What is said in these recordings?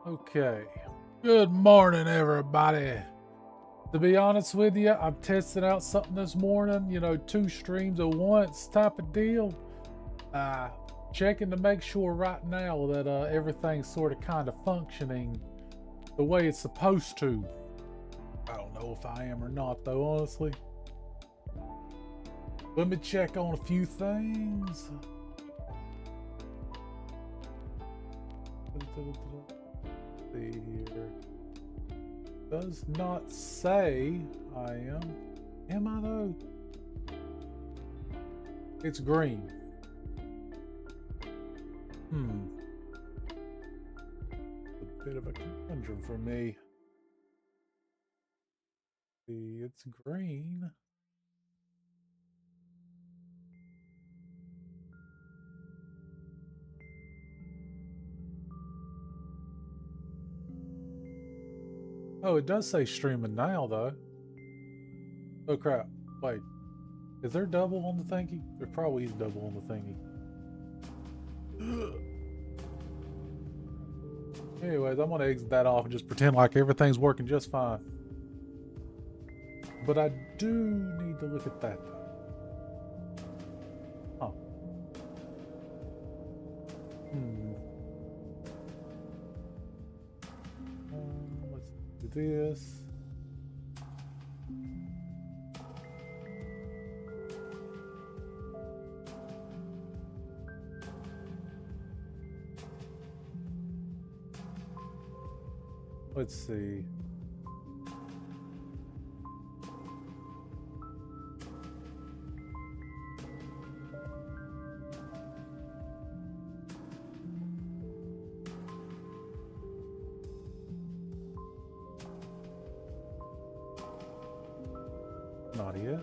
Okay. Good morning, everybody. To be honest with you, I'm testing out something this morning, two streams at once type of deal. Checking to make sure right now that everything's sort of kind of functioning the way it's supposed to. I don't know if I am or not, though, honestly. Let me check on a few things. See here. Does not say I am. Am I though? It's green. A bit of a conundrum for me. See, it's green. Oh, it does say streaming now, though. Oh, crap. Wait. Is there double on the thingy? There probably is double on the thingy. Anyways, I'm going to exit that off and just pretend like everything's working just fine. But I do need to look at that, though. Huh. Let's do this. Let's see. Not yet.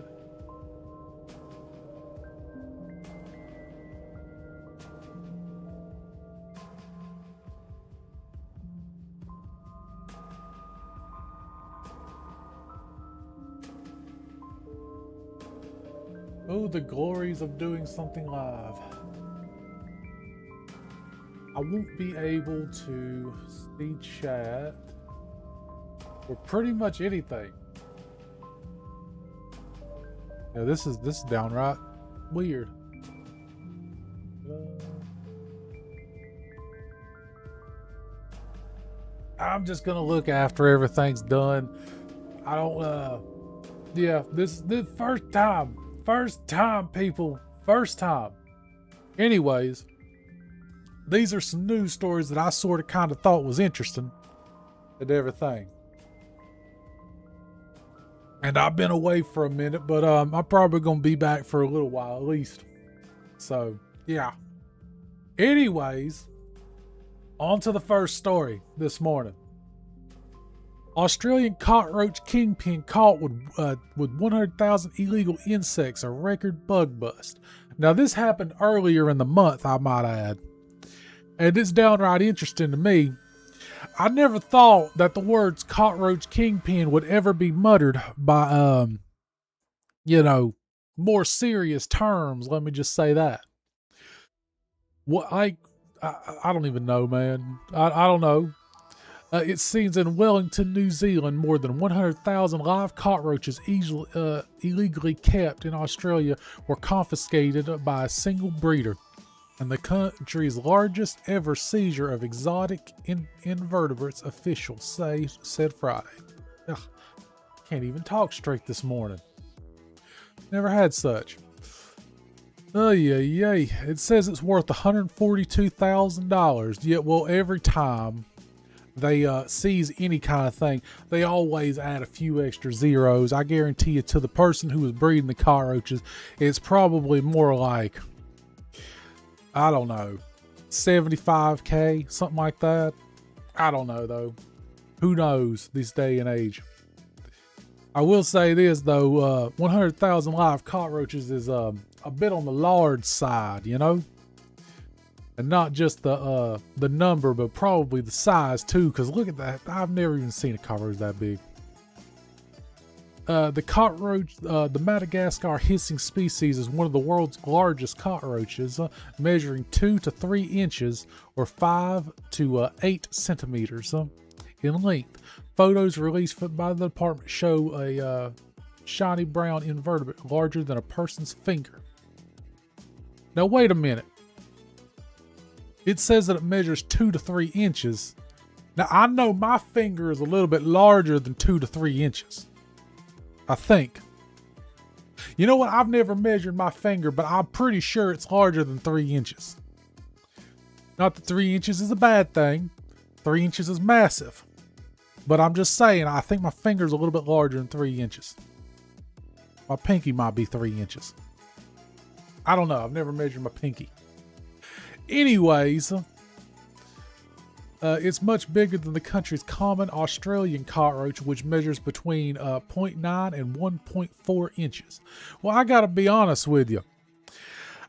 Oh, the glories of doing something live. I won't be able to see chat or pretty much anything. Yeah, this is downright weird. I'm just gonna look after everything's done. I don't yeah, this first time people, first time. Anyways, these are some news stories that I sort of kind of thought was interesting and everything. And I've been away for a minute, but I'm probably gonna be back for a little while at least. So yeah. Anyways, on to the first story this morning. Australian cockroach kingpin caught with 100,000 illegal insects, a record bug bust. Now this happened earlier in the month, I might add. And it's downright interesting to me. I never thought that the words cockroach kingpin would ever be muttered by, more serious terms. Let me just say that. What I don't even know, man. I don't know. It seems in Wellington, New Zealand, more than 100,000 live cockroaches illegally kept in Australia were confiscated by a single breeder. And the country's largest ever seizure of exotic invertebrates, officials said Friday. Ugh, can't even talk straight this morning. Never had such. Yay. It says it's worth $142,000. Yet, well, every time they seize any kind of thing, they always add a few extra zeros. I guarantee you, to the person who was breeding the cockroaches, it's probably more like, I don't know, 75K, something like that. I don't know, though. Who knows this day and age? I will say this, though, 100,000 live cockroaches is a bit on the large side, And not just the number, but probably the size, too, because look at that. I've never even seen a cockroach that big. The cockroach, the Madagascar hissing species, is one of the world's largest cockroaches, measuring 2 to 3 inches or 5 to 8 centimeters in length. Photos released by the department show a shiny brown invertebrate larger than a person's finger. Now wait a minute. It says that it measures 2 to 3 inches. Now I know my finger is a little bit larger than 2 to 3 inches. I think. You know what? I've never measured my finger, but I'm pretty sure it's larger than 3 inches. Not that 3 inches is a bad thing. 3 inches is massive. But I'm just saying, I think my finger's a little bit larger than 3 inches. My pinky might be 3 inches. I don't know. I've never measured my pinky. Anyways, it's much bigger than the country's common Australian cockroach, which measures between 0.9 and 1.4 inches. Well, I gotta be honest with you.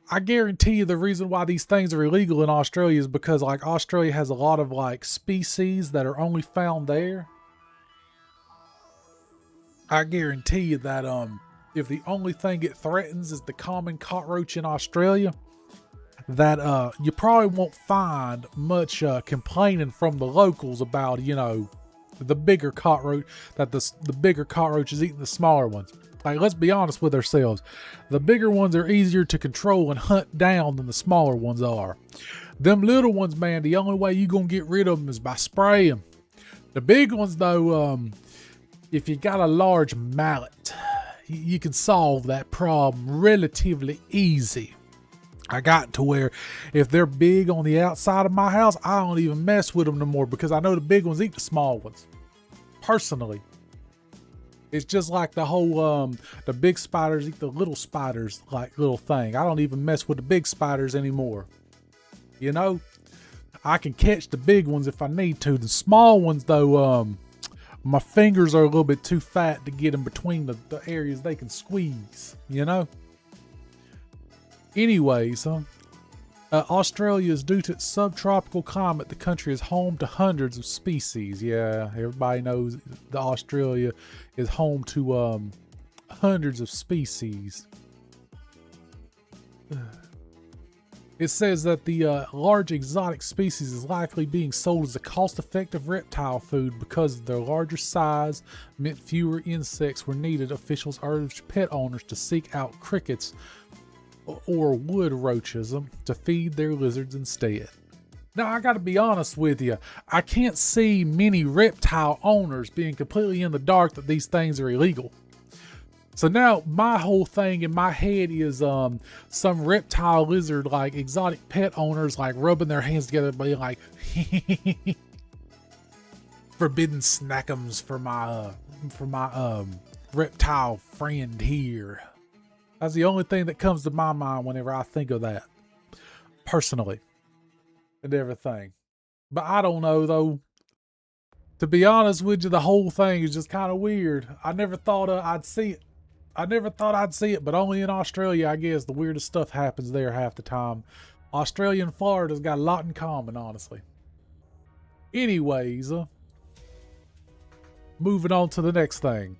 I guarantee you the reason why these things are illegal in Australia is because like Australia has a lot of like species that are only found there. I guarantee you that if the only thing it threatens is the common cockroach in Australia, that you probably won't find much complaining from the locals about, you know, the bigger cockroach, that the bigger cockroach is eating the smaller ones. Like, let's be honest with ourselves. The bigger ones are easier to control and hunt down than the smaller ones are. Them little ones, man, the only way you gonna get rid of them is by spraying. The big ones, though, if you got a large mallet, you can solve that problem relatively easy. I got to where if they're big on the outside of my house, I don't even mess with them no more because I know the big ones eat the small ones. Personally. It's just like the whole, the big spiders eat the little spiders, like little thing. I don't even mess with the big spiders anymore. You know? I can catch the big ones if I need to. The small ones, though, my fingers are a little bit too fat to get in between the areas they can squeeze, you know? Anyways, Australia is due to its subtropical climate. The country is home to hundreds of species. Yeah, everybody knows that Australia is home to hundreds of species. It says that the large exotic species is likely being sold as a cost-effective reptile food because of their larger size meant fewer insects were needed. Officials urged pet owners to seek out crickets or wood roaches to feed their lizards instead. Now, I gotta be honest with you. I can't see many reptile owners being completely in the dark that these things are illegal. So now my whole thing in my head is some reptile lizard, like exotic pet owners, like rubbing their hands together being like, forbidden snackums for my reptile friend here. That's the only thing that comes to my mind whenever I think of that, personally, and everything. But I don't know, though. To be honest with you, the whole thing is just kind of weird. I never thought I'd see it. But only in Australia, I guess. The weirdest stuff happens there half the time. Australia and Florida's got a lot in common, honestly. Anyways, moving on to the next thing.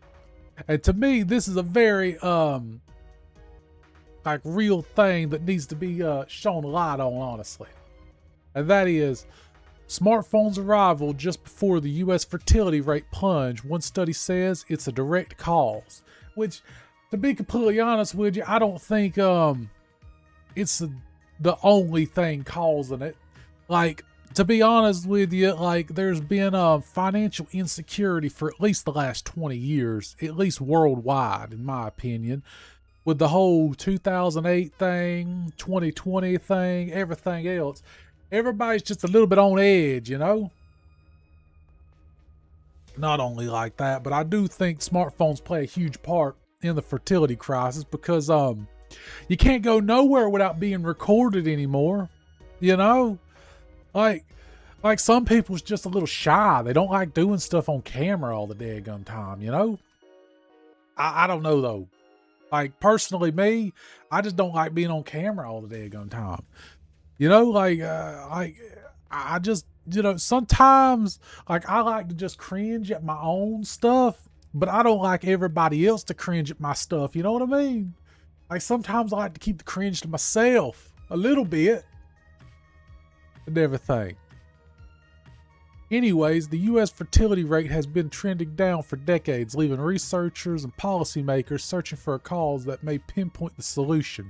And to me, this is a very, like real thing that needs to be shown a light on, honestly. And that is smartphones' arrival just before the U.S. fertility rate plunge. One study says it's a direct cause, which, to be completely honest with you, I don't think it's the only thing causing it. Like, to be honest with you, like, there's been financial insecurity for at least the last 20 years, at least worldwide, in my opinion. With the whole 2008 thing, 2020 thing, everything else, everybody's just a little bit on edge, you know? Not only like that, but I do think smartphones play a huge part in the fertility crisis because you can't go nowhere without being recorded anymore, you know? Like some people's just a little shy. They don't like doing stuff on camera all the daggum time, you know? I don't know, though. Like, personally, me, I just don't like being on camera all the daggone time. You know, like, I just, you know, sometimes, like, I like to just cringe at my own stuff but I don't like everybody else to cringe at my stuff. You know what I mean? Like sometimes I like to keep the cringe to myself a little bit and everything. Anyways, the U.S. fertility rate has been trending down for decades, leaving researchers and policymakers searching for a cause that may pinpoint the solution.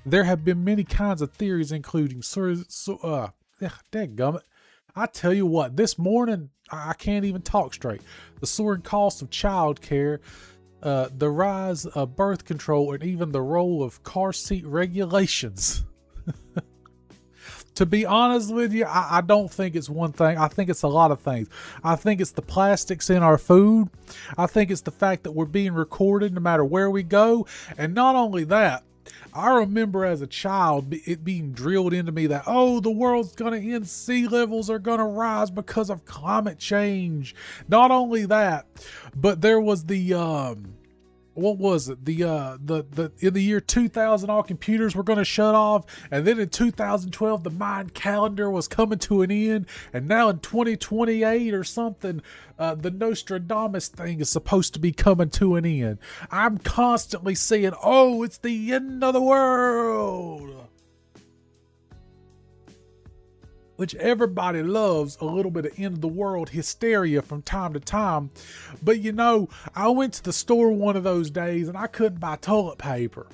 There have been many kinds of theories, including dadgummit. I tell you what, this morning I can't even talk straight. The soaring cost of childcare, the rise of birth control, and even the role of car seat regulations. To be honest with you, I don't think it's one thing. I think it's a lot of things. I think it's the plastics in our food. I think it's the fact that we're being recorded no matter where we go. And not only that, I remember as a child it being drilled into me that, oh, the world's going to end, sea levels are going to rise because of climate change. Not only that, but there was the what was it? The in the year 2000, all computers were going to shut off, and then in 2012, the Mayan calendar was coming to an end, and now in 2028 or something, the Nostradamus thing is supposed to be coming to an end. I'm constantly seeing, oh, it's the end of the world, which everybody loves a little bit of end of the world hysteria from time to time. But you know, I went to the store one of those days and I couldn't buy toilet paper.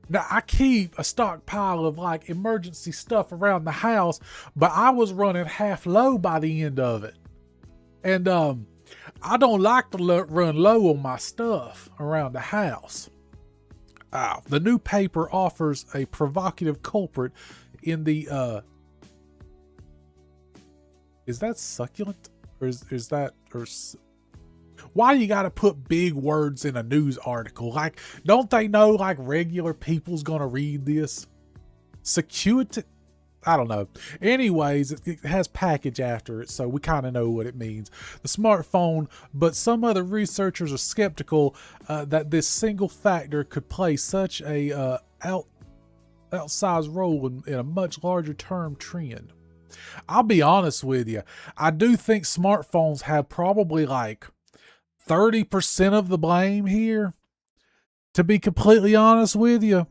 Now I keep a stockpile of like emergency stuff around the house, but I was running half low by the end of it. And I don't like to run low on my stuff around the house. The new paper offers a provocative culprit in the is that succulent? Or is that, or why you gotta put big words in a news article? Like, don't they know like regular people's gonna read this? Succulent? I don't know. Anyways, it has package after it, so we kind of know what it means. The smartphone, but some other researchers are skeptical that this single factor could play such a outsized role in a much larger term trend. I'll be honest with you. I do think smartphones have probably like 30% of the blame here. To be completely honest with you,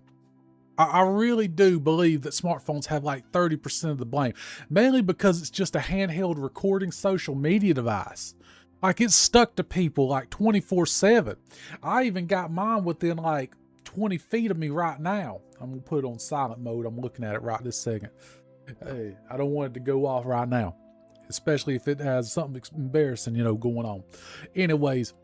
I really do believe that smartphones have like 30% of the blame. Mainly because it's just a handheld recording social media device. Like it's stuck to people like 24/7. I even got mine within like 20 feet of me right now. I'm going to put it on silent mode. I'm looking at it right this second. Hey, I don't want it to go off right now, especially if it has something embarrassing, going on. Anyways,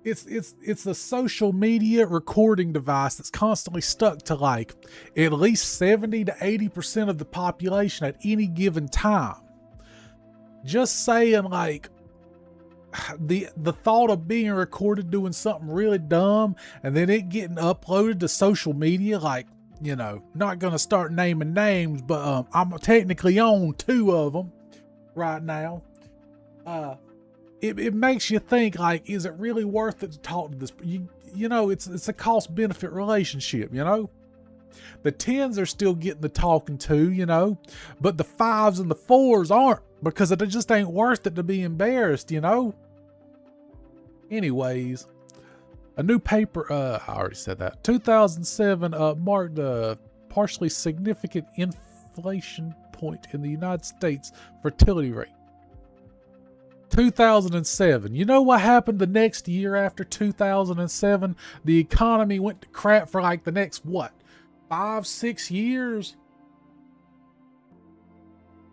it's a social media recording device that's constantly stuck to like at least 70 to 80% of the population at any given time. Just saying, like the thought of being recorded doing something really dumb and then it getting uploaded to social media, like, not going to start naming names, but I'm technically on 2 of them right now. It makes you think, like, is it really worth it to talk to this? It's a cost-benefit relationship, The 10s are still getting the talking to, but the 5s and the 4s aren't, because it just ain't worth it to be embarrassed, Anyways. A new paper, I already said that. 2007 marked a partially significant inflation point in the United States fertility rate. 2007. You know what happened the next year after 2007? The economy went to crap for like the next, 5-6 years?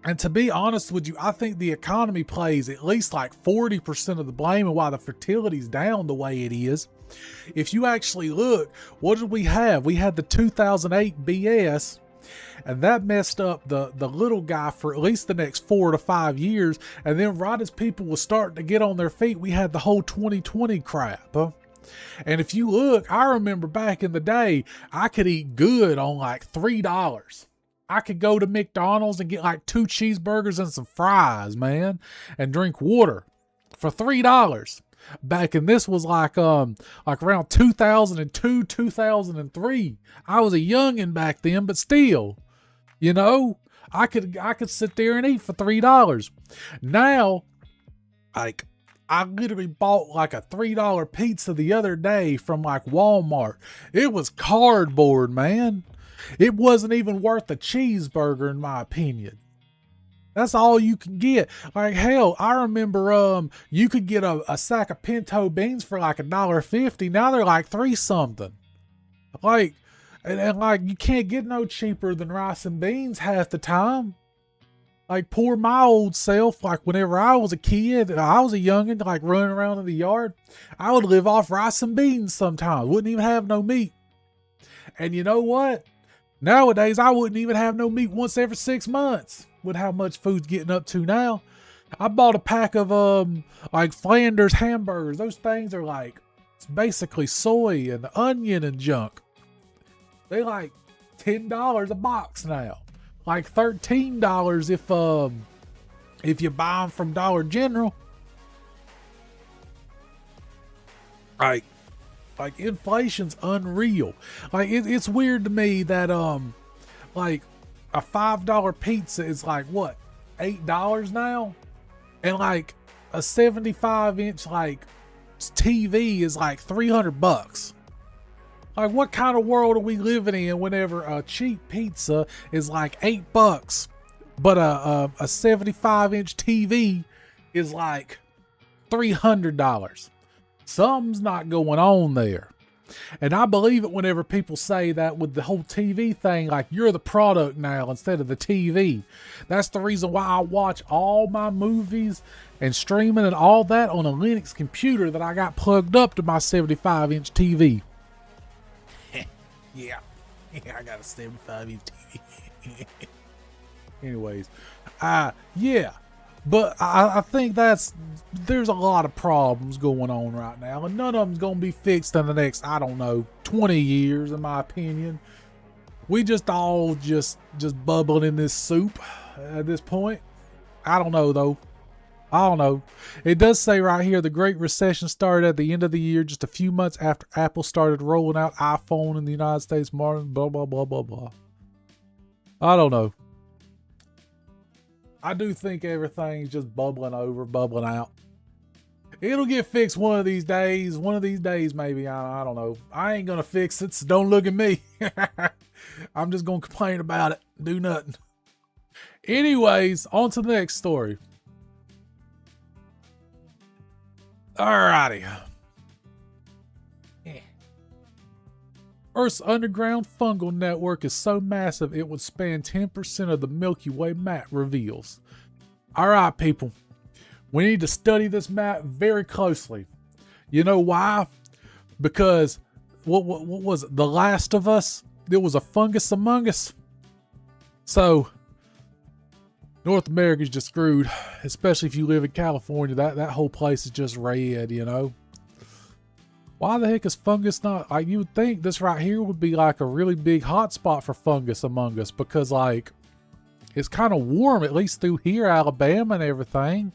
And to be honest with you, I think the economy plays at least like 40% of the blame in why the fertility's down the way it is. If you actually look, what did we have? We had the 2008 BS, and that messed up the little guy for at least the next 4 to 5 years. And then right as people were starting to get on their feet, we had the whole 2020 crap. Huh? And if you look, I remember back in the day, I could eat good on like $3. I could go to McDonald's and get like 2 cheeseburgers and some fries, man, and drink water for $3. Back in this was like around 2002, 2003. I was a youngin' back then, but still, I could sit there and eat for $3. Now, like, I literally bought like a $3 pizza the other day from like Walmart. It was cardboard, man. It wasn't even worth a cheeseburger in my opinion. That's all you can get. Like hell, I remember you could get a sack of pinto beans for like $1.50. Now they're like three something. Like and like you can't get no cheaper than rice and beans half the time. Like poor my old self, like whenever I was a kid, I was a youngin', like running around in the yard, I would live off rice and beans sometimes. Wouldn't even have no meat. And you know what? Nowadays, I wouldn't even have no meat once every 6 months with how much food's getting up to now. I bought a pack of like Flanders hamburgers. Those things are like, it's basically soy and onion and junk. They like $10 a box now. Like $13 if you buy them from Dollar General. Like inflation's unreal. Like it's weird to me that like a $5 pizza is like what, $8 now, and like a 75-inch like TV is like $300. Like, what kind of world are we living in whenever a cheap pizza is like $8, but a 75-inch TV is like $300? Something's not going on there. And I believe it whenever people say that with the whole TV thing, like you're the product now instead of the TV. That's the reason why I watch all my movies and streaming and all that on a Linux computer that I got plugged up to my 75-inch TV. Yeah, I got a 75-inch TV. Anyways, yeah, but I think there's a lot of problems going on right now, and none of them's gonna be fixed in the next, I don't know, 20 years, in my opinion. We just all just bubbling in this soup at this point. I don't know though. I don't know. It does say right here, the Great Recession started at the end of the year, just a few months after Apple started rolling out iPhone in the United States market, blah, blah, blah, blah, blah. I don't know. I do think everything's just bubbling over, bubbling out. It'll get fixed one of these days. One of these days, maybe. I don't know. I ain't going to fix it, so don't look at me. I'm just going to complain about it. Do nothing. Anyways, on to the next story. Alrighty. Earth's underground fungal network is so massive it would span 10% of the Milky Way map, reveals. Alright, people. We need to study this map very closely. You know why? Because, what was it? The Last of Us? There was a fungus among us. So, North America's just screwed, especially if you live in California. That whole place is just red, you know. Why the heck is fungus not, like, you would think this right here would be like a really big hot spot for fungus among us, because like it's kind of warm, at least through here, Alabama and everything.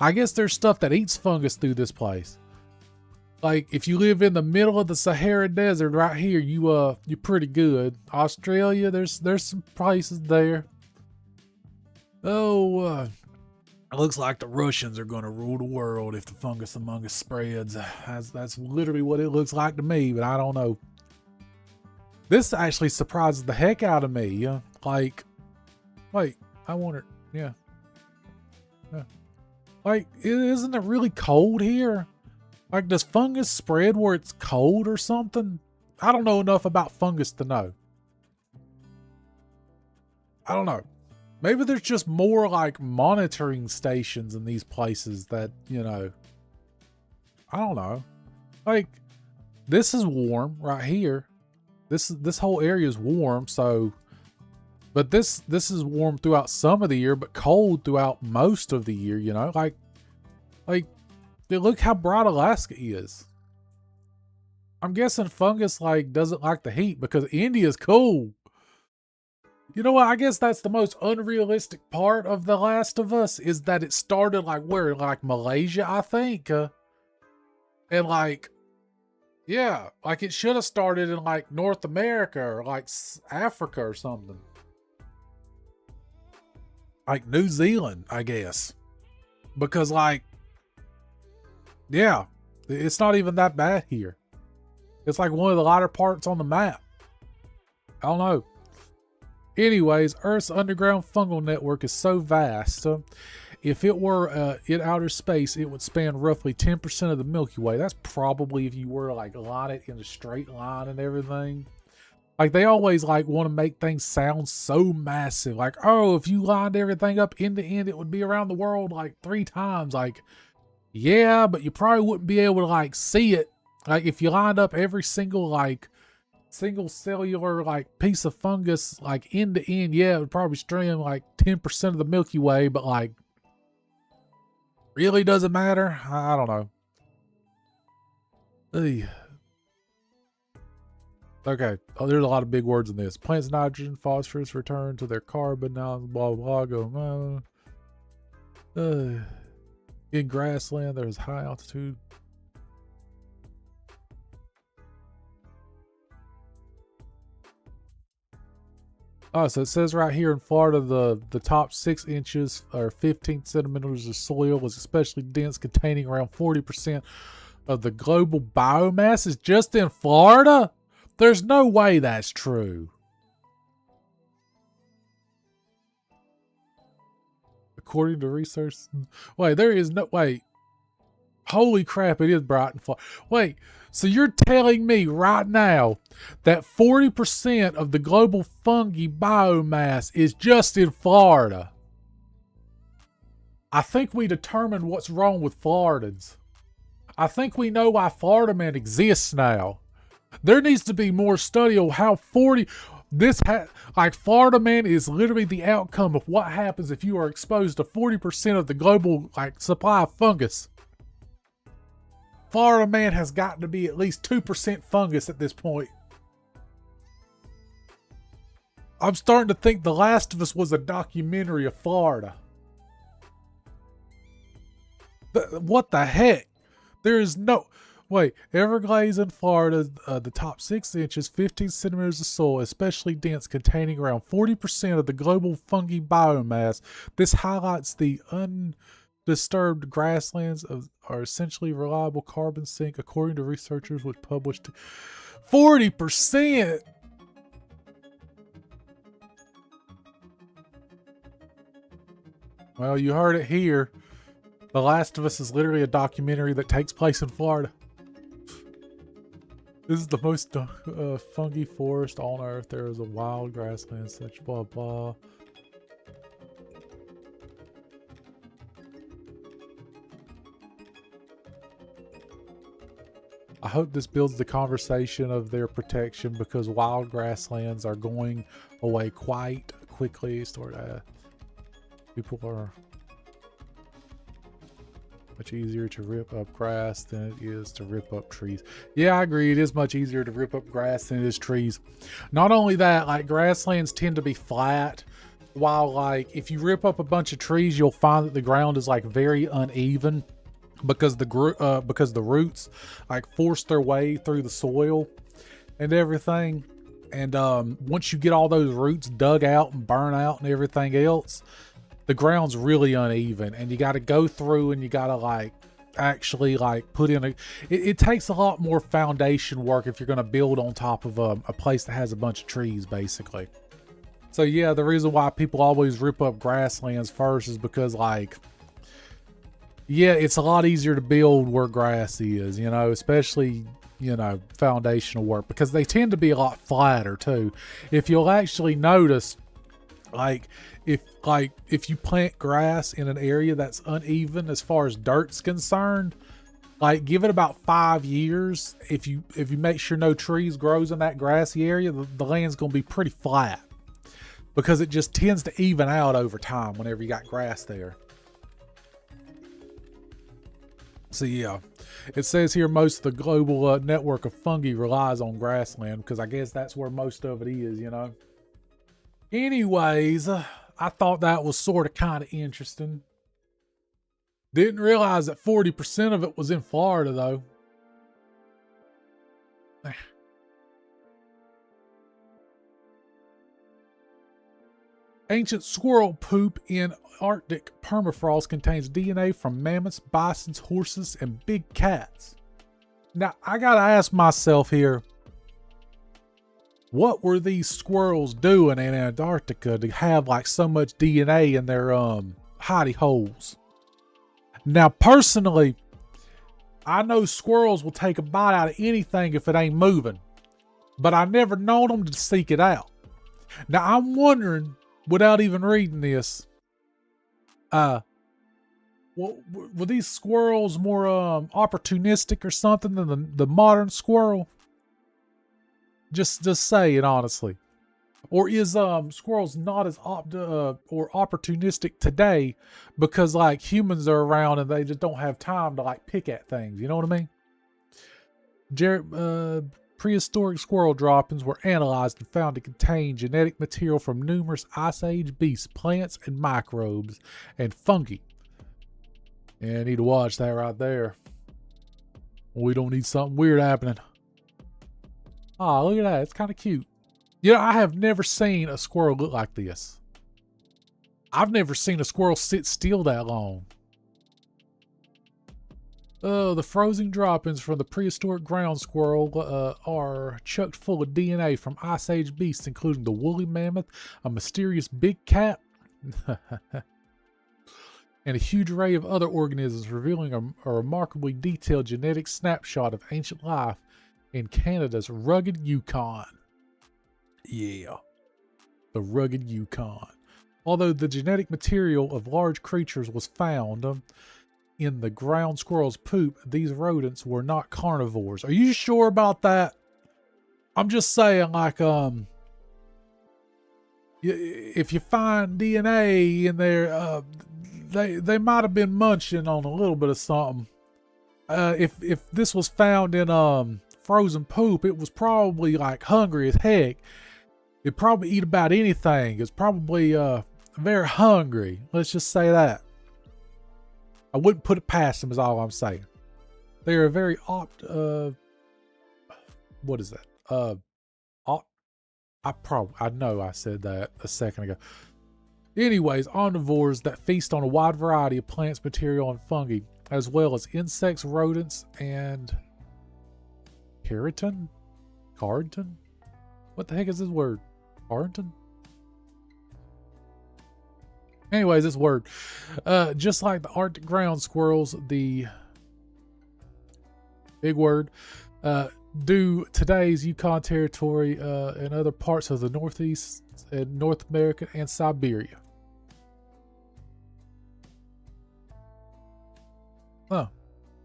I guess there's stuff that eats fungus through this place. Like if you live in the middle of the Sahara Desert right here, you're pretty good. Australia, there's some places there. Oh, it looks like the Russians are going to rule the world if the fungus among us spreads. That's literally what it looks like to me, but I don't know. This actually surprises the heck out of me. Like, wait, I wonder, yeah. Like, isn't it really cold here? Like, does fungus spread where it's cold or something? I don't know enough about fungus to know. I don't know. Maybe there's just more like monitoring stations in these places that, you know, I don't know. Like, this is warm right here. This whole area is warm, so, but this is warm throughout some of the year, but cold throughout most of the year, you know? Like, look how bright Alaska is. I'm guessing fungus like doesn't like the heat because India's cool. You know what? I guess that's the most unrealistic part of The Last of Us, is that it started like where? Like Malaysia, I think. And like, yeah, like it should have started in like North America or like Africa or something. Like New Zealand, I guess. Because like, Yeah, it's not even that bad here. It's like one of the lighter parts on the map. I don't know. Anyways, Earth's underground fungal network is so vast. If it were in outer space, it would span roughly 10% of the Milky Way. That's probably if you were like line it in a straight line and everything. Like they always like want to make things sound so massive. Like, oh, if you lined everything up end to end, it would be around the world like 3 times. Like, yeah, but you probably wouldn't be able to like see it. Like if you lined up every single cellular like piece of fungus like end to end, yeah, it would probably stream like 10% of the Milky Way, but like really doesn't matter. I don't know. Ugh. Okay. Oh, there's a lot of big words in this. Plants nitrogen, phosphorus return to their carbon. Now blah blah go. In grassland, there's high altitude. Oh, so it says right here in Florida, the top 6 inches or 15 centimeters of soil is especially dense, containing around 40% of the global biomass is just in Florida? There's no way that's true. According to research. Wait, there is no... Wait. Holy crap, it is bright in Florida. Wait, so you're telling me right now that 40% of the global fungi biomass is just in Florida? I think we determined what's wrong with Floridans. I think we know why Florida Man exists now. There needs to be more study on how like Florida Man is literally the outcome of what happens if you are exposed to 40% of the global like supply of fungus. Florida Man has got to be at least 2% fungus at this point. I'm starting to think The Last of Us was a documentary of Florida. What the heck? There is no... Wait, Everglades in Florida, the top 6 inches, 15 centimeters of soil, especially dense, containing around 40% of the global fungi biomass. This highlights the undisturbed grasslands are essentially reliable carbon sink, according to researchers, which published 40%. Well, you heard it here. The Last of Us is literally a documentary that takes place in Florida. This is the most funky forest on Earth. There is a wild grassland, such blah blah. I hope this builds the conversation of their protection, because wild grasslands are going away quite quickly. People are much easier to rip up grass than it is to rip up trees. Yeah, I agree. It is much easier to rip up grass than it is trees. Not only that, like grasslands tend to be flat, while like if you rip up a bunch of trees, you'll find that the ground is like very uneven because the roots like force their way through the soil and everything. And once you get all those roots dug out and burn out and everything else, the ground's really uneven, and you got to go through and you got to like actually like put in it takes a lot more foundation work if you're going to build on top of a place that has a bunch of trees, basically. So yeah, the reason why people always rip up grasslands first is because like, yeah, it's a lot easier to build where grass is, you know, especially, you know, foundational work, because they tend to be a lot flatter too. If you'll actually notice, like if you plant grass in an area that's uneven as far as dirt's concerned, like give it about 5 years. If you make sure no trees grows in that grassy area, the land's gonna be pretty flat, because it just tends to even out over time whenever you got grass there. So yeah, it says here most of the global network of fungi relies on grassland, because I guess that's where most of it is, you know. Anyways, I thought that was sort of kind of interesting. Didn't realize that 40% of it was in Florida, though. Ancient squirrel poop in Arctic permafrost contains DNA from mammoths, bisons, horses, and big cats. Now, I gotta ask myself here, what were these squirrels doing in Antarctica to have like so much DNA in their hidey holes? Now, personally, I know squirrels will take a bite out of anything if it ain't moving, but I never known them to seek it out. Now, I'm wondering, without even reading this, were these squirrels more opportunistic or something than the modern squirrel? Just saying honestly. Or is squirrels not as or opportunistic today because like humans are around and they just don't have time to like pick at things? You know what I mean? Prehistoric squirrel droppings were analyzed and found to contain genetic material from numerous Ice Age beasts, plants, and microbes, and fungi. Yeah, I need to watch that right there. We don't need something weird happening. Ah, look at that. It's kind of cute. You know, I have never seen a squirrel look like this. I've never seen a squirrel sit still that long. The frozen droppings from the prehistoric ground squirrel are chucked full of DNA from Ice Age beasts, including the woolly mammoth, a mysterious big cat, and a huge array of other organisms, revealing a remarkably detailed genetic snapshot of ancient life in Canada's rugged Yukon. Yeah, the rugged Yukon. Although the genetic material of large creatures was found in the ground squirrel's poop, these rodents were not carnivores. Are you sure about that? I'm just saying, like, if you find DNA in there, they might have been munching on a little bit of something. If this was found in frozen poop, it was probably like hungry as heck. It'd probably eat about anything. It's probably very hungry. Let's just say that. I wouldn't put it past them is all I'm saying. They are very what is that? I know I said that a second ago. Anyways, omnivores that feast on a wide variety of plants, material, and fungi, as well as insects, rodents, and keratin? Carnton? What the heck is this word? Carnton? Anyways, this word. Just like the Arctic ground squirrels, the big word, do today's Yukon territory and other parts of the Northeast and North America and Siberia. Huh.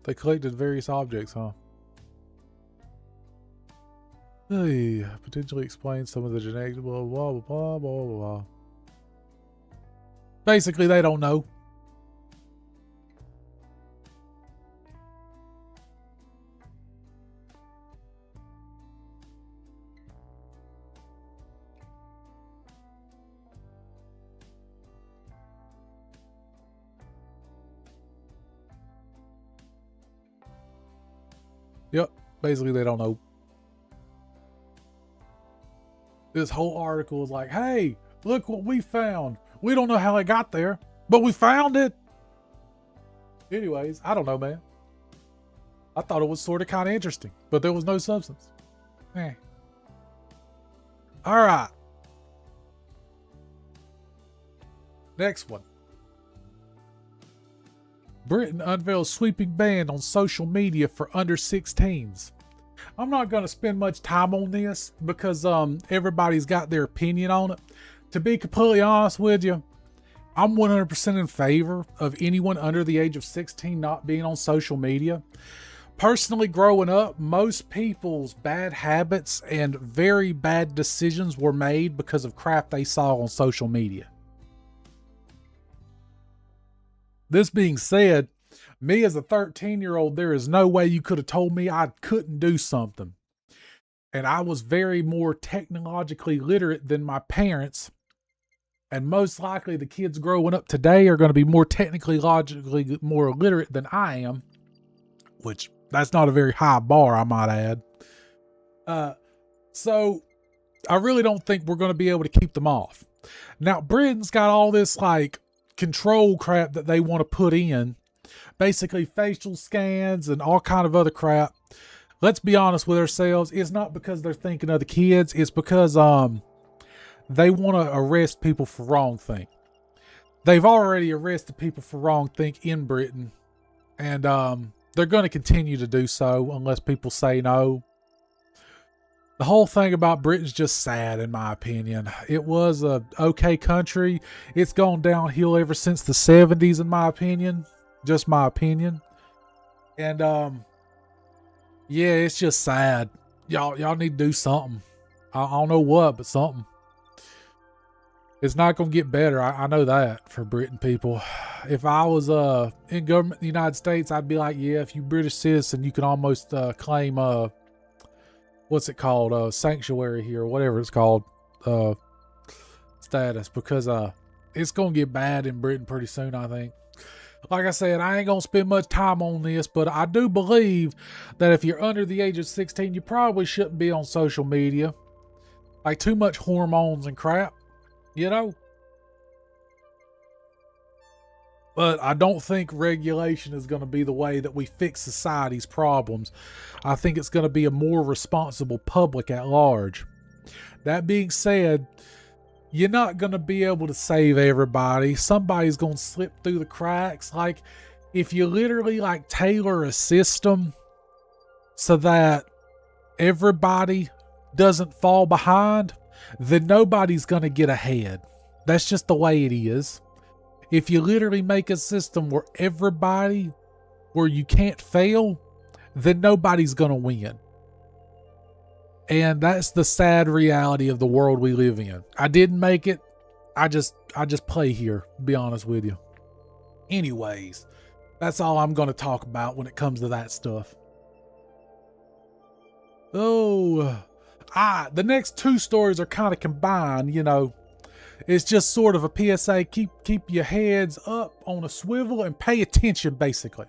They collected various objects, huh? Hey, potentially explains some of the genetic blah blah blah blah blah blah. Basically, they don't know. Yep, basically they don't know. This whole article is like, hey, look what we found. We don't know how it got there, but we found it. Anyways, I don't know, man. I thought it was sort of kind of interesting, but there was no substance. Eh. All right. Next one. Britain unveils sweeping ban on social media for under 16s. I'm not going to spend much time on this because everybody's got their opinion on it. To be completely honest with you, I'm 100% in favor of anyone under the age of 16 not being on social media. Personally, growing up, most people's bad habits and very bad decisions were made because of crap they saw on social media. This being said, me as a 13-year-old, there is no way you could have told me I couldn't do something. And I was very more technologically literate than my parents. And most likely the kids growing up today are going to be more logically more literate than I am. Which, that's not a very high bar, I might add. So, I really don't think we're going to be able to keep them off. Now, Britain's got all this like control crap that they want to put in, basically facial scans and all kind of other crap. Let's be honest with ourselves. It's not because they're thinking of the kids. It's because they want to arrest people for wrong think. They've already arrested people for wrong think in Britain, and they're going to continue to do so unless people say no. The whole thing about Britain's just sad, in my opinion. It was a okay country. It's gone downhill ever since the 70s, in my opinion. Just my opinion. And yeah, it's just sad. Y'all need to do something. I don't know what, but something. It's not going to get better. I know that for Britain people. If I was in government in the United States, I'd be like, yeah, if you're British citizen, you can almost claim what's it called? Sanctuary here, or whatever it's called, status, because it's gonna get bad in Britain pretty soon, I think. Like I said, I ain't gonna spend much time on this, but I do believe that if you're under the age of 16, you probably shouldn't be on social media. Like, too much hormones and crap, you know? But I don't think regulation is going to be the way that we fix society's problems. I think it's going to be a more responsible public at large. That being said, you're not going to be able to save everybody. Somebody's going to slip through the cracks. Like, if you literally like tailor a system so that everybody doesn't fall behind, then nobody's going to get ahead. That's just the way it is. If you literally make a system where you can't fail, then nobody's going to win. And that's the sad reality of the world we live in. I didn't make it. I just play here, to be honest with you. Anyways, that's all I'm going to talk about when it comes to that stuff. Oh, the next two stories are kind of combined, you know. It's just sort of a PSA. Keep your heads up on a swivel and pay attention, basically.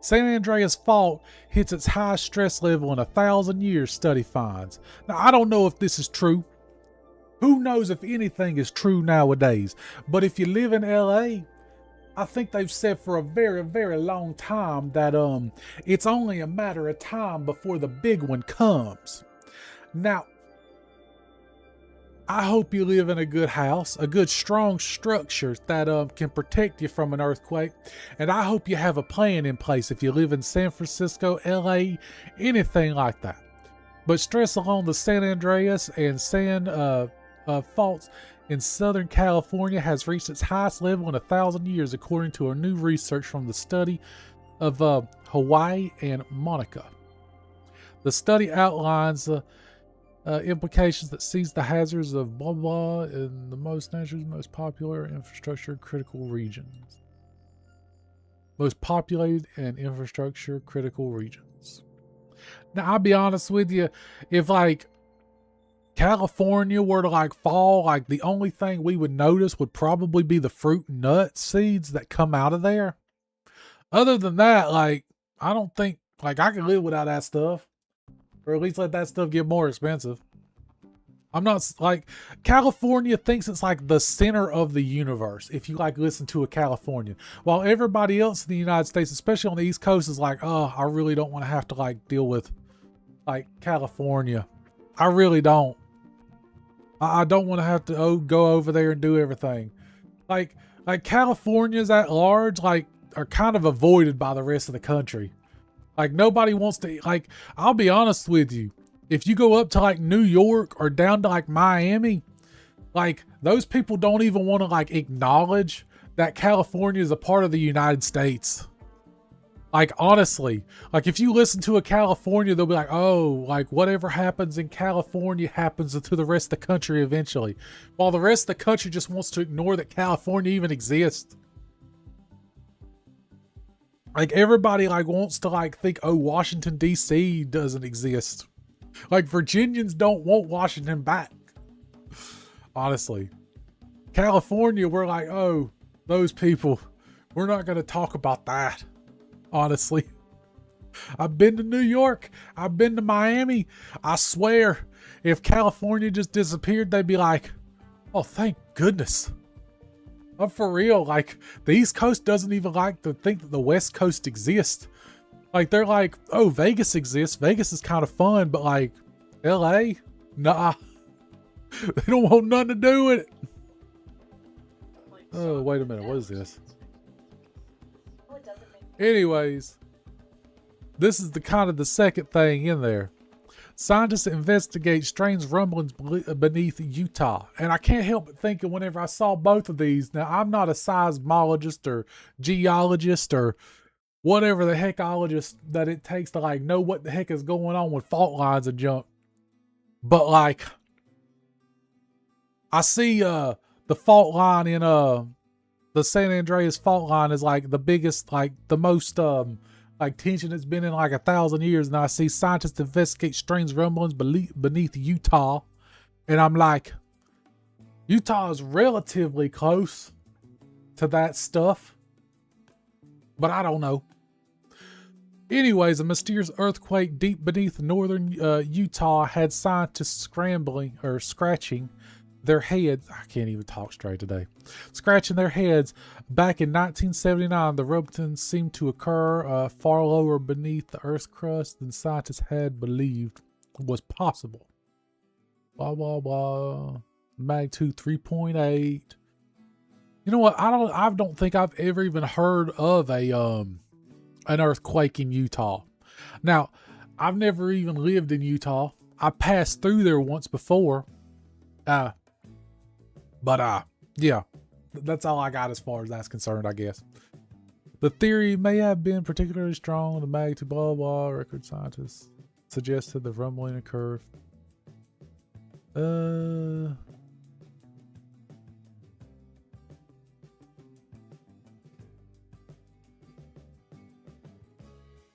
San Andreas fault hits its highest stress level in 1,000 years, study finds. Now, I don't know if this is true. Who knows if anything is true nowadays? But if you live in LA, I think they've said for a very, very long time that it's only a matter of time before the big one comes. Now, I hope you live in a good house, a good strong structure that can protect you from an earthquake. And I hope you have a plan in place if you live in San Francisco, LA, anything like that. But stress along the San Andreas and San faults in Southern California has reached its highest level in 1,000 years, according to a new research from the study of Hawaii and Monica. The study outlines implications that sees the hazards of blah blah in the most popular infrastructure critical regions. Most populated and infrastructure critical regions. Now, I'll be honest with you, if like California were to like fall, like the only thing we would notice would probably be the fruit and nut seeds that come out of there. Other than that, like, I don't think, like, I can live without that stuff. Or at least let that stuff get more expensive. I'm not, like, California thinks it's like the center of the universe if you like listen to a Californian. While everybody else in the United States, especially on the East Coast, is like, oh, I really don't want to have to like deal with like California. I really don't. I don't want to have to go over there and do everything. Like Californians at large, like, are kind of avoided by the rest of the country. Like, nobody wants to, like, I'll be honest with you. If you go up to, like, New York or down to, like, Miami, like, those people don't even want to, like, acknowledge that California is a part of the United States. Like, honestly. Like, if you listen to a California, they'll be like, oh, like, whatever happens in California happens to the rest of the country eventually. While the rest of the country just wants to ignore that California even exists. Like, everybody, like, wants to, like, think, oh, Washington, D.C. doesn't exist. Like, Virginians don't want Washington back. Honestly. California, we're like, oh, those people, we're not going to talk about that. Honestly. I've been to New York. I've been to Miami. I swear, if California just disappeared, they'd be like, oh, thank goodness. I'm for real. Like, the East Coast doesn't even like to think that the West Coast exists. Like, they're like, oh, Vegas exists. Vegas is kind of fun, but like, LA? Nah. They don't want nothing to do with it. Oh, wait a minute. What is this? Anyways, this is the kind of the second thing in there. Scientists investigate strange rumblings beneath Utah. And I can't help but thinking whenever I saw both of these. Now, I'm not a seismologist or geologist or whatever the heckologist that it takes to like know what the heck is going on with fault lines and junk. But like, I see the fault line in the San Andreas fault line is like the biggest, like the most like tension it's been in like 1,000 years. And I see scientists investigate strange rumblings beneath Utah. And I'm like, Utah is relatively close to that stuff, but I don't know. Anyways, a mysterious earthquake deep beneath northern Utah had scientists scratching their heads. I can't even talk straight today. Scratching their heads. Back in 1979, the rumblings seemed to occur far lower beneath the Earth's crust than scientists had believed was possible. Blah, blah, blah. Magnitude 3.8. You know what? I don't think I've ever even heard of an earthquake in Utah. Now, I've never even lived in Utah. I passed through there once before. Yeah, that's all I got as far as that's concerned, I guess. The theory may have been particularly strong. The magnitude, blah, blah, record scientists suggested the rumbling occurred.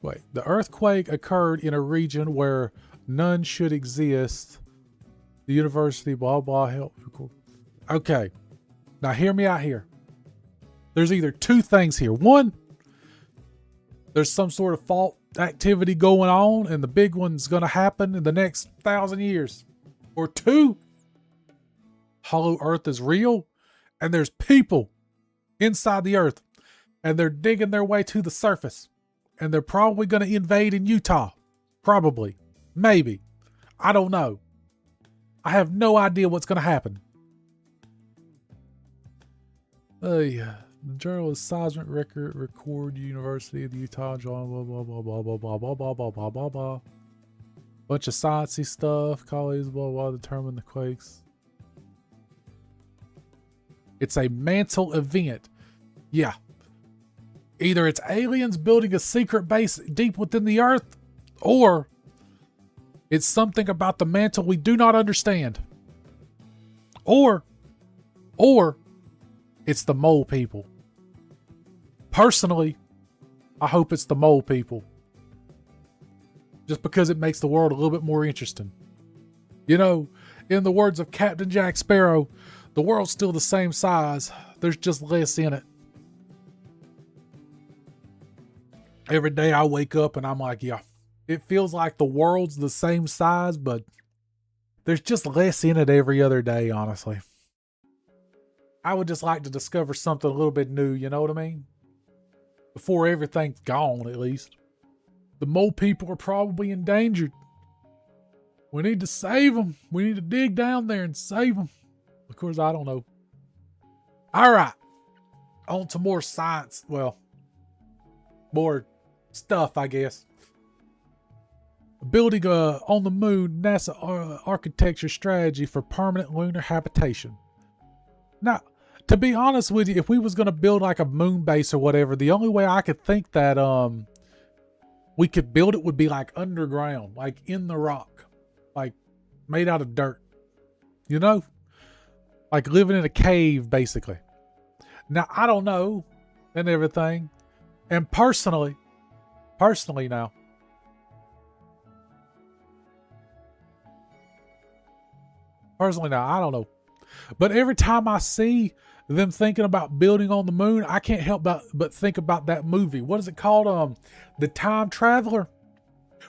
Wait, the earthquake occurred in a region where none should exist. The university, blah, blah, help. Okay. Now hear me out here. There's either two things here. One, there's some sort of fault activity going on and the big one's going to happen in the next 1,000 years. Or two, Hollow Earth is real and there's people inside the earth and they're digging their way to the surface and they're probably going to invade in Utah. Probably. Maybe. I don't know. I have no idea what's going to happen. The Journal of Seismic Record University of Utah, blah blah blah blah blah blah blah blah blah blah blah blah blah. Bunch of sciencey stuff. Colleagues, blah blah, determine the quakes. It's a mantle event. Yeah. Either it's aliens building a secret base deep within the earth, or it's something about the mantle we do not understand. Or it's the mole people. Personally, I hope it's the mole people. Just because it makes the world a little bit more interesting. You know, in the words of Captain Jack Sparrow, the world's still the same size. There's just less in it. Every day I wake up and I'm like, yeah, it feels like the world's the same size, but there's just less in it every other day, honestly. I would just like to discover something a little bit new, you know what I mean? Before everything's gone, at least. The mole people are probably endangered. We need to save them. We need to dig down there and save them. Of course, I don't know. All right. On to more science. Well, more stuff, I guess. Building on the moon, NASA architecture strategy for permanent lunar habitation. Now, to be honest with you, if we was going to build like a moon base or whatever, the only way I could think that we could build it would be like underground, like in the rock, like made out of dirt, you know, like living in a cave, basically. Now, I don't know and everything. And personally now, I don't know. But every time I see them thinking about building on the moon, I can't help but think about that movie. What is it called? The Time Traveler,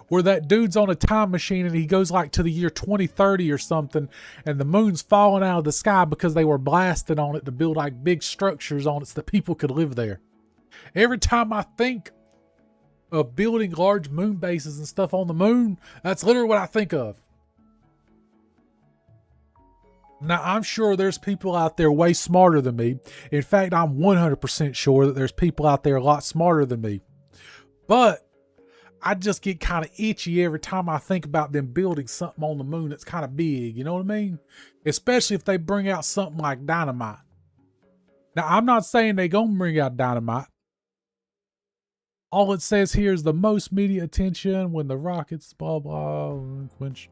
where that dude's on a time machine and he goes like to the year 2030 or something, and the moon's falling out of the sky because they were blasting on it to build like big structures on it so that people could live there. Every time I think of building large moon bases and stuff on the moon, that's literally what I think of. Now, I'm sure there's people out there way smarter than me. In fact, I'm 100% sure that there's people out there a lot smarter than me. But I just get kind of itchy every time I think about them building something on the moon that's kind of big. You know what I mean? Especially if they bring out something like dynamite. Now, I'm not saying they're going to bring out dynamite. All it says here is the most media attention when the rockets, blah, blah, quench.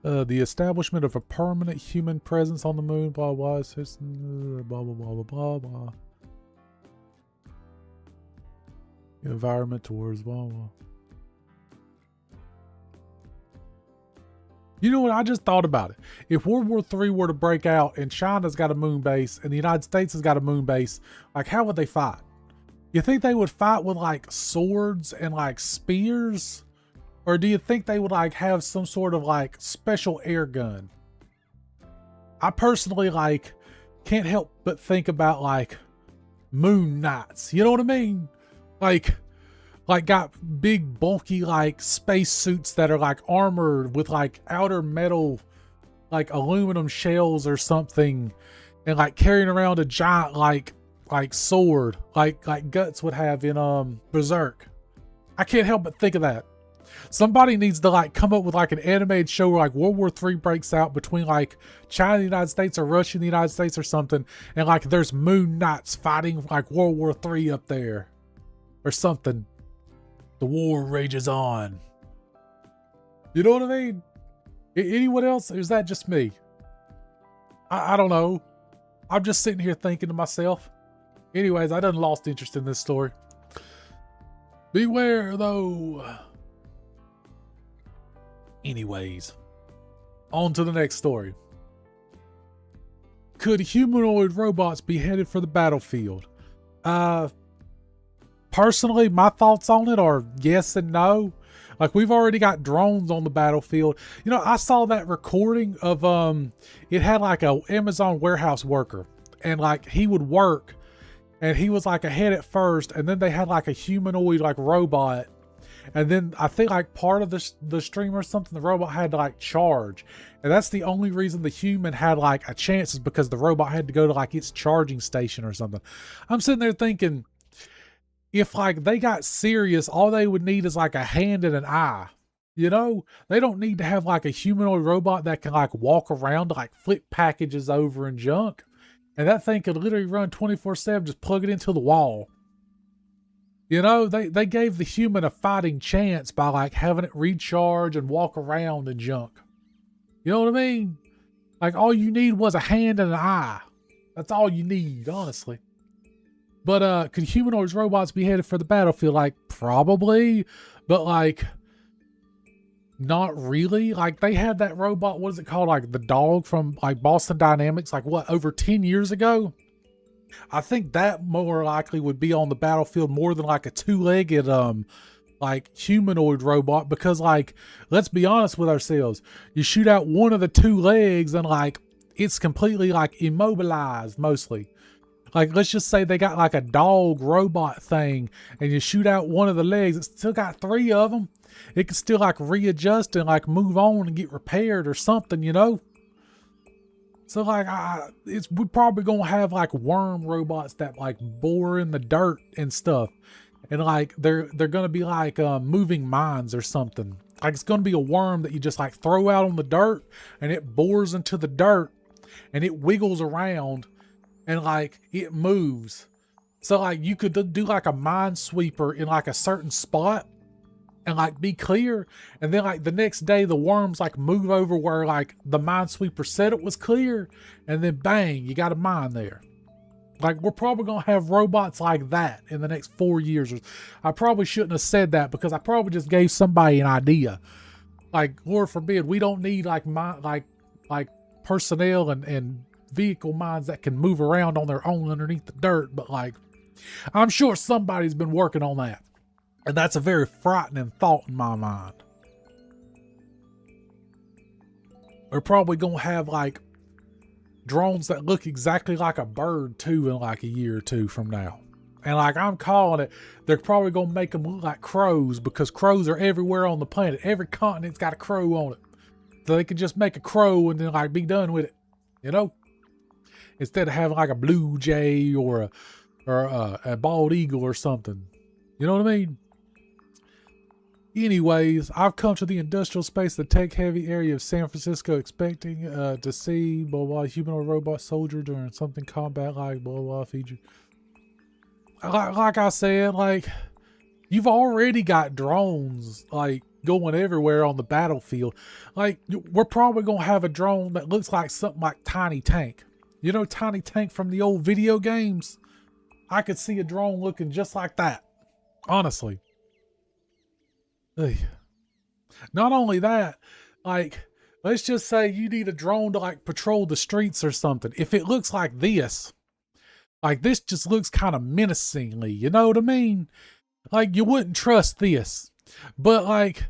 The establishment of a permanent human presence on the moon, blah, blah, blah, blah, blah, blah, blah. Environment towards, blah, blah. You know what? I just thought about it. If World War III were to break out and China's got a moon base and the United States has got a moon base, like how would they fight? You think they would fight with like swords and like spears? Or do you think they would like have some sort of like special air gun? I personally like can't help but think about like moon knights. You know what I mean? Like got big bulky like space suits that are like armored with like outer metal, like aluminum shells or something, and like carrying around a giant like sword like Guts would have in Berserk. I can't help but think of that. Somebody needs to like come up with like an animated show where like World War III breaks out between like China and the United States or Russia and the United States or something, and like there's moon knights fighting like World War III up there or something. The war rages on. You know what I mean? Anyone else? Or is that just me? I don't know. I'm just sitting here thinking to myself. Anyways, I done lost interest in this story. Beware though. Anyways, on to the next story. Could humanoid robots be headed for the battlefield? Personally, my thoughts on it are yes and no. Like, we've already got drones on the battlefield. You know, I saw that recording of, it had like a Amazon warehouse worker, and like he would work and he was like ahead at first, and then they had like a humanoid like robot. And then I think like part of the stream or something, the robot had to like charge. And that's the only reason the human had like a chance, is because the robot had to go to like its charging station or something. I'm sitting there thinking, if like they got serious, all they would need is like a hand and an eye. You know, they don't need to have like a humanoid robot that can like walk around to like flip packages over and junk. And that thing could literally run 24/7, just plug it into the wall. You know, they gave the human a fighting chance by like having it recharge and walk around and junk. You know what I mean? Like all you need was a hand and an eye. That's all you need, honestly. But could humanoid robots be headed for the battlefield? Like probably, but like not really. Like they had that robot, what is it called? Like the dog from like Boston Dynamics, like what, over 10 years ago? I think that more likely would be on the battlefield more than like a two-legged like humanoid robot, because like, let's be honest with ourselves, you shoot out one of the two legs and like it's completely like immobilized mostly. Like, let's just say they got like a dog robot thing and you shoot out one of the legs, it's still got three of them. It can still like readjust and like move on and get repaired or something, you know? So like, we're probably gonna have like worm robots that like bore in the dirt and stuff. And like, they're gonna be like moving mines or something. Like it's gonna be a worm that you just like throw out on the dirt and it bores into the dirt and it wiggles around and like it moves. So like you could do like a minesweeper in like a certain spot and like be clear, and then like the next day the worms like move over where like the minesweeper said it was clear, and then bang, you got a mine there. Like we're probably gonna have robots like that in the next 4 years. I probably shouldn't have said that because I probably just gave somebody an idea. like Lord forbid, we don't need like personnel and vehicle mines that can move around on their own underneath the dirt. But like, I'm sure somebody's been working on that. And that's a very frightening thought in my mind. We're probably going to have like drones that look exactly like a bird too in like a year or two from now. And like I'm calling it, they're probably going to make them look like crows, because crows are everywhere on the planet. Every continent's got a crow on it. So they can just make a crow and then like be done with it, you know? Instead of having like a blue jay or a bald eagle or something. You know what I mean? Anyways, I've come to the industrial space, the tech-heavy area of San Francisco, expecting to see blah blah humanoid robot soldier during something combat-like blah blah feature. Like I said, like you've already got drones like going everywhere on the battlefield. Like we're probably gonna have a drone that looks like something like Tiny Tank. You know Tiny Tank from the old video games? I could see a drone looking just like that, honestly. Ugh. Not only that, like, let's just say you need a drone to like patrol the streets or something. If it looks like this just looks kind of menacingly, you know what I mean? Like you wouldn't trust this. But like,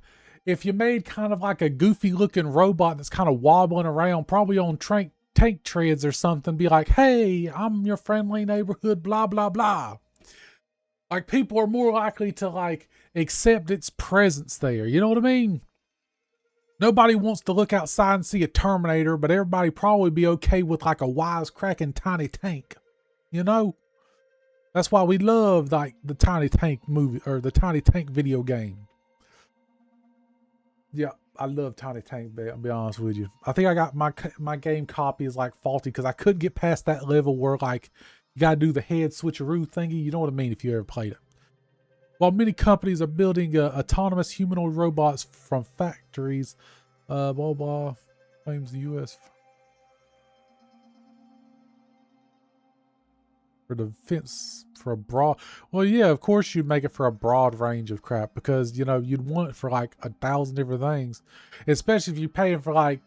if you made kind of like a goofy looking robot that's kind of wobbling around, probably on tank treads or something, be like, hey, I'm your friendly neighborhood, blah, blah, blah. Like people are more likely to like accept its presence there. You know what I mean? Nobody wants to look outside and see a Terminator, but everybody probably be okay with like a wisecracking Tiny Tank. You know? That's why we love like the Tiny Tank movie or the Tiny Tank video game. Yeah, I love Tiny Tank, I'll be honest with you. I think I got my game copy is like faulty because I couldn't get past that level where like you gotta do the head switcheroo thingy. You know what I mean if you ever played it. While many companies are building autonomous humanoid robots from factories, blah blah, claims the U.S. for defense for a broad. Well, yeah, of course you'd make it for a broad range of crap because you know you'd want it for like 1,000 different things, especially if you're paying for like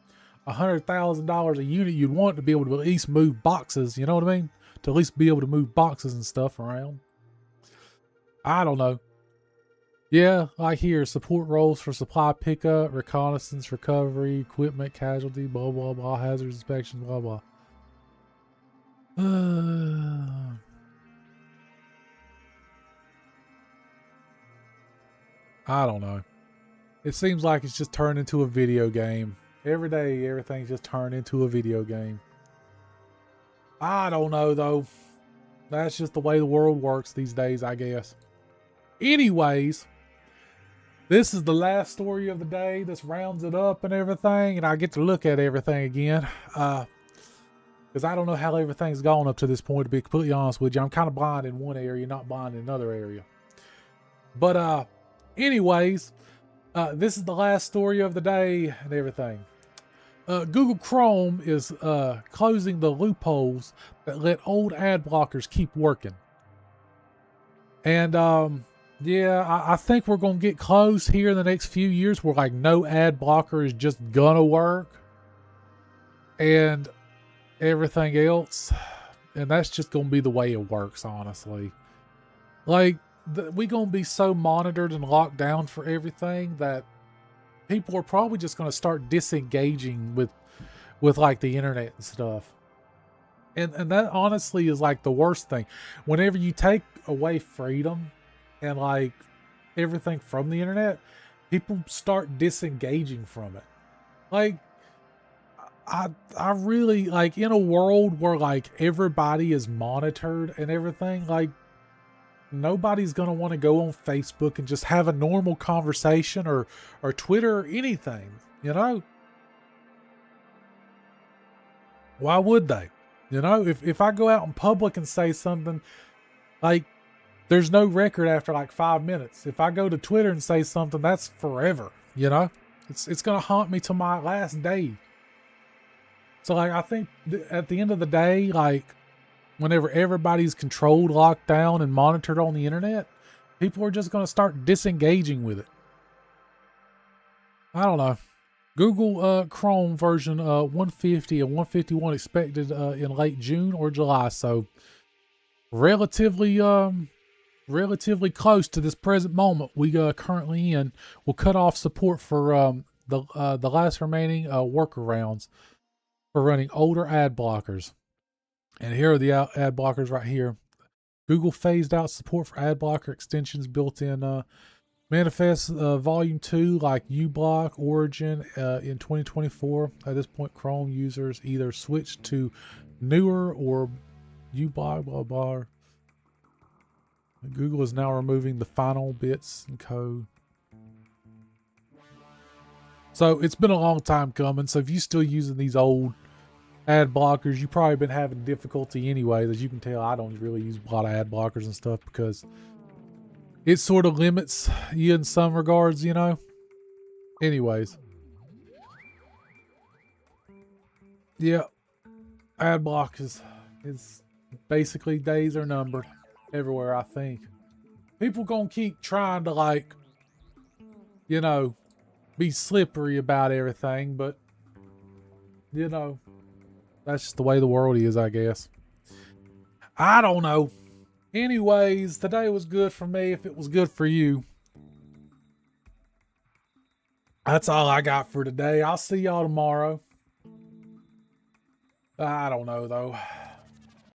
$100,000 a unit. You'd want to be able to at least move boxes. You know what I mean? To at least be able to move boxes and stuff around. I don't know. Yeah, like here, support roles for supply pickup, reconnaissance, recovery, equipment, casualty, blah, blah, blah, hazard inspection, blah, blah. I don't know. It seems like it's just turned into a video game. Every day, everything's just turned into a video game. I don't know, though. That's just the way the world works these days, I guess. Anyways, this is the last story of the day. This rounds it up and everything, and I get to look at everything again. Because I don't know how everything's gone up to this point, to be completely honest with you. I'm kind of blind in one area, not blind in another area. But anyways, this is the last story of the day and everything. Google Chrome is closing the loopholes that let old ad blockers keep working. And yeah, I think we're going to get close here in the next few years where like no ad blocker is just gonna work. And everything else. And that's just going to be the way it works, honestly. Like, we're going to be so monitored and locked down for everything that people are probably just going to start disengaging with like the internet and stuff. And that honestly is like the worst thing. Whenever you take away freedom and like everything from the internet, people start disengaging from it. Like, I really like in a world where like everybody is monitored and everything, like nobody's going to want to go on Facebook and just have a normal conversation or Twitter or anything, you know? Why would they? You know, if I go out in public and say something, like there's no record after like 5 minutes. If I go to Twitter and say something, that's forever, you know? It's going to haunt me till my last day. So like, I think at the end of the day, like whenever everybody's controlled, locked down and monitored on the internet, people are just going to start disengaging with it. I don't know. Google Chrome version 150 and 151 expected in late June or July. So relatively close to this present moment we currently in. Will cut off support for the last remaining workarounds for running older ad blockers. And here are the ad blockers right here. Google phased out support for ad blocker extensions built in Manifest Volume 2 like uBlock Origin in 2024. At this point, Chrome users either switch to newer or uBlock, blah, blah. Google is now removing the final bits and code. So it's been a long time coming. So if you're still using these old ad blockers, you've probably been having difficulty anyway. As you can tell, I don't really use a lot of ad blockers and stuff because it sort of limits you in some regards, you know. Anyways. Yeah. Ad block is basically days are numbered everywhere, I think. People gonna keep trying to, like, you know, be slippery about everything, but, you know, that's just the way the world is, I guess. I don't know. Anyways, today was good for me if it was good for you. That's all I got for today. I'll see y'all tomorrow. I don't know, though.